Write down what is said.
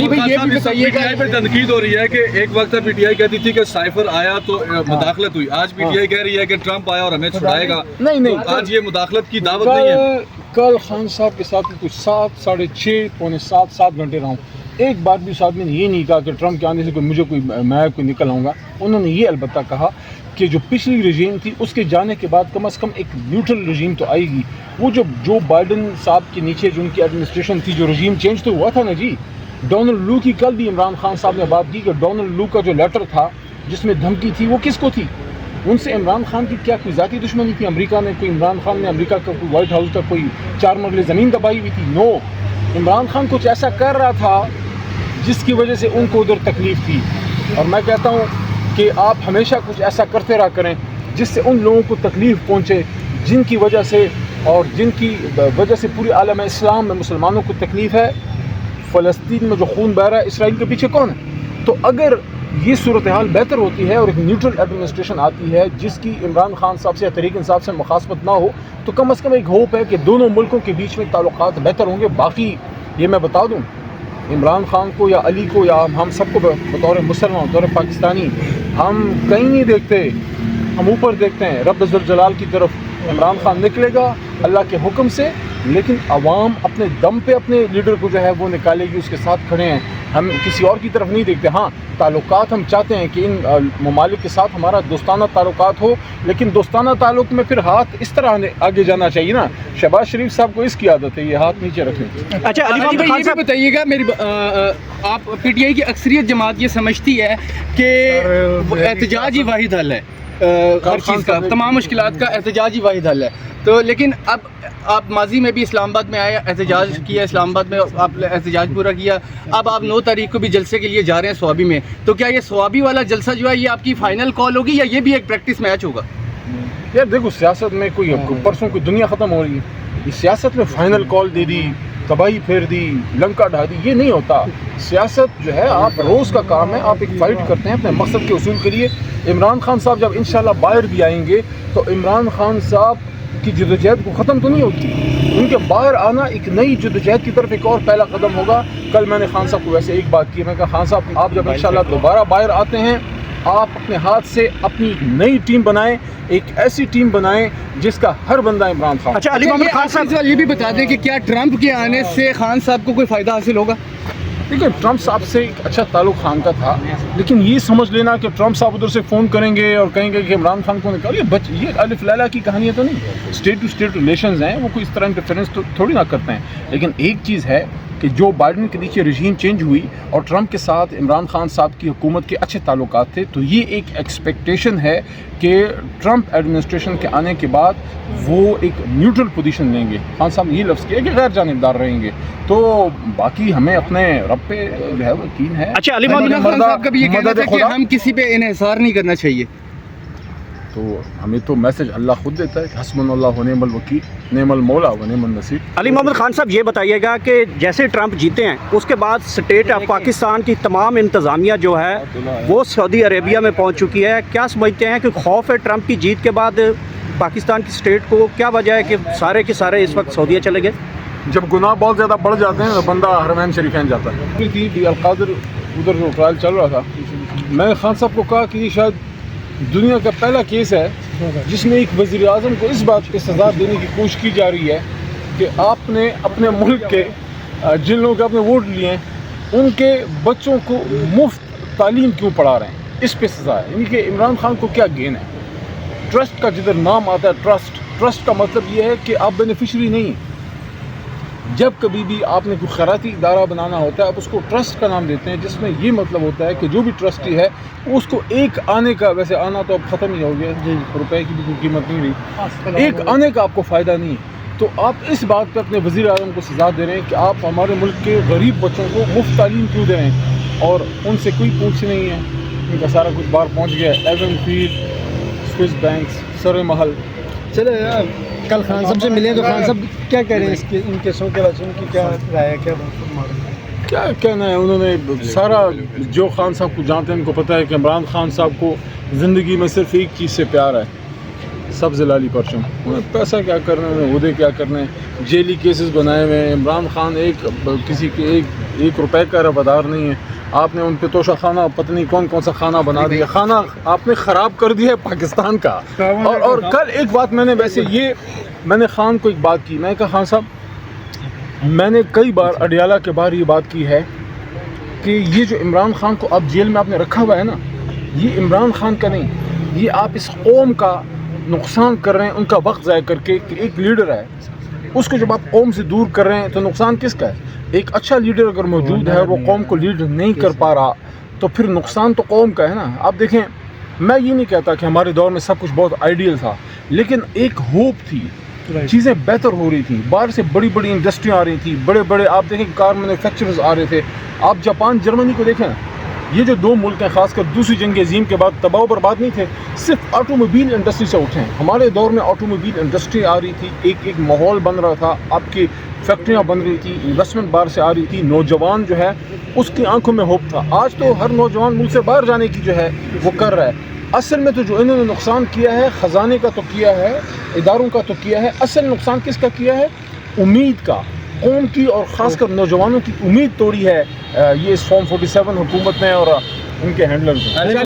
یہ بھی بتائیے کہ پہ تنقید ہو رہی ہے کہ ایک وقت پی ٹی آئی کہتی تھی کہ سائفر آیا تو مداخلت ہوئی، آج پی ٹی آئی کہہ رہی ہے کہ ٹرمپ آیا اور ہمیں چھڑائے گا. نہیں آج یہ مداخلت کی دعوت نہیں ہے. کل خان صاحب کے ساتھ کچھ 7 ساڑھے 6 پونے 7 گھنٹے رہا ہوں. ایک بات بھی صاحب نے یہ نہیں کہا کہ ٹرمپ کے آنے سے میں کوئی نکل آؤں گا. انہوں نے یہ البتہ کہا کہ جو پچھلی رجیم تھی اس کے جانے کے بعد کم از کم ایک نیوٹرل رجیم تو آئے گی. وہ جو بائیڈن صاحب کے نیچے جو ان کی ایڈمنسٹریشن تھی، جو رجیم چینج تو ہوا تھا نا جی. ڈونلڈ لو کی کل بھی عمران خان صاحب نے بات کی کہ ڈونلڈ لو کا جو لیٹر تھا جس میں دھمکی تھی وہ کس کو تھی؟ ان سے عمران خان کی کیا کوئی ذاتی دشمنی تھی؟ امریکہ نے کوئی عمران خان نے امریکہ کا کوئی وائٹ ہاؤس کا کوئی 4 مرلے زمین دبائی ہوئی تھی؟ نو. عمران خان کچھ ایسا کر رہا تھا جس کی وجہ سے ان کو ادھر تکلیف تھی. اور میں کہتا ہوں کہ آپ ہمیشہ کچھ ایسا کرتے رہا کریں جس سے ان لوگوں کو تکلیف پہنچے جن کی وجہ سے پوری عالم اسلام میں مسلمانوں کو تکلیف ہے. فلسطین میں جو خون بہہ رہا ہے، اسرائیل کے پیچھے کون ہے؟ تو اگر یہ صورتحال بہتر ہوتی ہے اور ایک نیوٹرل ایڈمنسٹریشن آتی ہے جس کی عمران خان صاحب سے یا تحریک انصاف سے مخاصمت نہ ہو، تو کم از کم ایک ہوپ ہے کہ دونوں ملکوں کے بیچ میں تعلقات بہتر ہوں گے. باقی یہ میں بتا دوں، عمران خان کو یا علی کو یا ہم سب کو بطور مسلمان، بطور پاکستانی، ہم کہیں نہیں دیکھتے، ہم اوپر دیکھتے ہیں رب ذوالجلال کی طرف. عمران خان نکلے گا اللہ کے حکم سے، لیکن عوام اپنے دم پہ اپنے لیڈر کو جو ہے وہ نکالے گی، اس کے ساتھ کھڑے ہیں. ہم کسی اور کی طرف نہیں دیکھتے. ہاں، تعلقات ہم چاہتے ہیں کہ ان ممالک کے ساتھ ہمارا دوستانہ تعلقات ہو، لیکن دوستانہ تعلق میں پھر ہاتھ اس طرح آگے جانا چاہیے نا. شہباز شریف صاحب کو اس کی عادت ہے یہ ہاتھ نیچے رکھنے کی. اچھا علی محمد خان صاحب بتائیے گا، میری آپ پی ٹی آئی کی اکثریت جماعت یہ سمجھتی ہے کہ احتجاج ہی واحد حل ہے ہر چیز کا، تمام مشکلات کا احتجاج ہی واحد حل ہے. تو لیکن اب آپ ماضی میں بھی اسلام آباد میں آئے، احتجاج کیا، اسلام آباد میں آپ احتجاج پورا کیا، اب آپ 9 تاریخ کو بھی جلسے کے لیے جا رہے ہیں سوابی میں. تو کیا یہ سوابی والا جلسہ جو ہے یہ آپ کی فائنل کال ہوگی یا یہ بھی ایک پریکٹس میچ ہوگا؟ یار دیکھو، سیاست میں کوئی پرسوں کوئی دنیا ختم ہو رہی ہے، اس سیاست میں فائنل کال دے دی، تباہی پھیر دی، لنکا ڈھا دی، یہ نہیں ہوتا. سیاست جو ہے آپ روز کا کام ہے، آپ ایک فائٹ کرتے ہیں اپنے مقصد کے حصول کے لیے. عمران خان صاحب جب انشاءاللہ باہر بھی آئیں گے تو عمران خان صاحب کی جدوجہد کو ختم تو نہیں ہوتی. ان کے باہر آنا ایک نئی جدوجہد کی طرف ایک اور پہلا قدم ہوگا. کل میں نے خان صاحب کو ویسے ایک بات کی، میں کہا خان صاحب آپ جب انشاءاللہ دوبارہ باہر آتے ہیں، آپ اپنے ہاتھ سے اپنی نئی ٹیم بنائیں، ایک ایسی ٹیم بنائیں جس کا ہر بندہ عمران خان. اچھا علی محمد خان صاحب یہ بھی بتا دیں کہ کیا ٹرمپ کے آنے سے خان صاحب کو کوئی فائدہ حاصل ہوگا؟ دیکھیں، ٹرمپ صاحب سے ایک اچھا تعلق خان کا تھا، لیکن یہ سمجھ لینا کہ ٹرمپ صاحب ادھر سے فون کریں گے اور کہیں گے کہ عمران خان کو نکالیے، یہ الف لیلا کی کہانی تو نہیں. اسٹیٹ ٹو اسٹیٹ ریلیشنز ہیں، وہ کوئی اس طرح انٹرفیرنس تو تھوڑی نہ کرتے ہیں. لیکن ایک چیز ہے کہ جو بائیڈن کے نیچے رجیم چینج ہوئی اور ٹرمپ کے ساتھ عمران خان صاحب کی حکومت کے اچھے تعلقات تھے، تو یہ ایک ایکسپیکٹیشن ہے کہ ٹرمپ ایڈمنسٹریشن کے آنے کے بعد وہ ایک نیوٹرل پوزیشن لیں گے. خان صاحب نے یہ لفظ کیا کہ غیر جانبدار رہیں گے. تو باقی ہمیں اپنے رب پہ جو ہے وہ یقین ہے. اچھا علی محمد خان صاحب کا بھی یہ کہنا تھا کہ ہم کسی پہ انحصار نہیں کرنا چاہیے. تو ہمیں تو میسج اللہ خود دیتا ہے کہ حسبنا اللہ و نعم الوکیل، نعم المولا و نعم النصیر. علی محمد خان صاحب یہ بتائیے گا کہ جیسے ٹرمپ جیتے ہیں اس کے بعد اسٹیٹ آف پاکستان کی تمام انتظامیہ جو ہے وہ سعودی عربیہ میں پہنچ چکی ہے. کیا سمجھتے ہیں کہ خوف ہے ٹرمپ کی جیت کے بعد پاکستان کی اسٹیٹ کو؟ کیا وجہ ہے کہ سارے کے سارے اس وقت سعودیہ چلے گئے؟ جب گناہ بہت زیادہ بڑھ جاتے ہیں تو بندہ حرمین شریفین جاتا ہے. القادر ادھر جو ٹرائل چل رہا تھا، میں نے خان صاحب کو کہا کہ یہ شاید دنیا کا پہلا کیس ہے جس میں ایک وزیر اعظم کو اس بات پہ سزا دینے کی کوشش کی جا رہی ہے کہ آپ نے اپنے ملک کے جن لوگوں کے آپ نے ووٹ لیے ہیں ان کے بچوں کو مفت تعلیم کیوں پڑھا رہے ہیں، اس پہ سزا ہے. یعنی کہ عمران خان کو کیا گین ہے؟ ٹرسٹ کا جدھر نام آتا ہے ٹرسٹ کا مطلب یہ ہے کہ آپ بینیفیشری نہیں. جب کبھی بھی آپ نے کوئی خیراتی ادارہ بنانا ہوتا ہے آپ اس کو ٹرسٹ کا نام دیتے ہیں، جس میں یہ مطلب ہوتا ہے کہ جو بھی ٹرسٹی ہے اس کو ایک آنے کا، ویسے آنا تو اب ختم ہی ہو گیا، روپے کی بھی کوئی قیمت نہیں رہی، ایک آنے کا آپ کو فائدہ نہیں ہے. تو آپ اس بات پہ اپنے وزیر اعظم کو سزا دے رہے ہیں کہ آپ ہمارے ملک کے غریب بچوں کو مفت تعلیم کیوں دے رہے ہیں اور ان سے کوئی پوچھ نہیں ہے. ان کا سارا کچھ باہر پہنچ گیا ہے، ایون فیلڈ، سوئس بینکس، سر محل. چلے یار کل خان صاحب سے ملے تو خان صاحب کیا کہہ رہے ہیں اس کے ان کیسوں کے بارے میں، ان کی کیا رائے ہے، کیا کہنا ہے؟ انہوں نے سارا جو خان صاحب کو جانتے ہیں ان کو پتہ ہے کہ عمران خان صاحب کو زندگی میں صرف ایک چیز سے پیار ہے، سب زلالی پرچم، انہیں پیسہ کیا کرنا ہے، انہیں عہدے کیا کرنا ہے، جیلی کیسز بنائے ہوئے ہیں. عمران خان کسی کے ایک روپے کا ربادار نہیں ہے. آپ نے ان پہ توشہ خانہ پتہ نہیں کون سا خانہ بنا دیا، خانہ آپ نے خراب کر دیا ہے پاکستان کا. اور کل ایک بات میں نے میں نے خان کو ایک بات کی، میں نے کہا خان صاحب میں نے کئی بار اڈیالہ کے باہر یہ بات کی ہے کہ یہ جو عمران خان کو اب جیل میں آپ نے رکھا ہوا ہے نا، یہ عمران خان کا نہیں، یہ آپ اس قوم کا نقصان کر رہے ہیں، ان کا وقت ضائع کر کے. کہ ایک لیڈر ہے اس کو جب آپ قوم سے دور کر رہے ہیں تو نقصان کس کا ہے؟ ایک اچھا لیڈر اگر موجود ہے اور وہ قوم کو لیڈ نہیں کر پا رہا تو پھر نقصان تو قوم کا ہے نا. آپ دیکھیں، میں یہ نہیں کہتا کہ ہمارے دور میں سب کچھ بہت آئیڈیل تھا، لیکن ایک ہوپ تھی، چیزیں بہتر ہو رہی تھیں، باہر سے بڑی بڑی انڈسٹریاں آ رہی تھیں، بڑے آپ دیکھیں کار مینوفیکچررز آ رہے تھے. آپ جاپان جرمنی کو دیکھیں، یہ جو دو ملک ہیں خاص کر دوسری جنگ عظیم کے بعد تباہ و برباد نہیں تھے، صرف آٹو موبائل انڈسٹری سے اٹھے ہیں. ہمارے دور میں آٹو موبائل انڈسٹری آ رہی تھی، ایک ماحول بن رہا تھا، آپ کی فیکٹریاں بن رہی تھی، انویسٹمنٹ باہر سے آ رہی تھی، نوجوان جو ہے اس کی آنکھوں میں ہوپ تھا. آج تو ہر نوجوان ملک سے باہر جانے کی جو ہے وہ کر رہا ہے. اصل میں تو جو انہوں نے نقصان کیا ہے خزانے کا تو کیا ہے، اداروں کا تو کیا ہے، اصل نقصان کس کا کیا ہے؟ امید کا، قوم کی اور خاص کر نوجوانوں کی امید توڑی ہے یہ اس فارم 47 حکومت نے اور ان کے ہینڈلرز نے.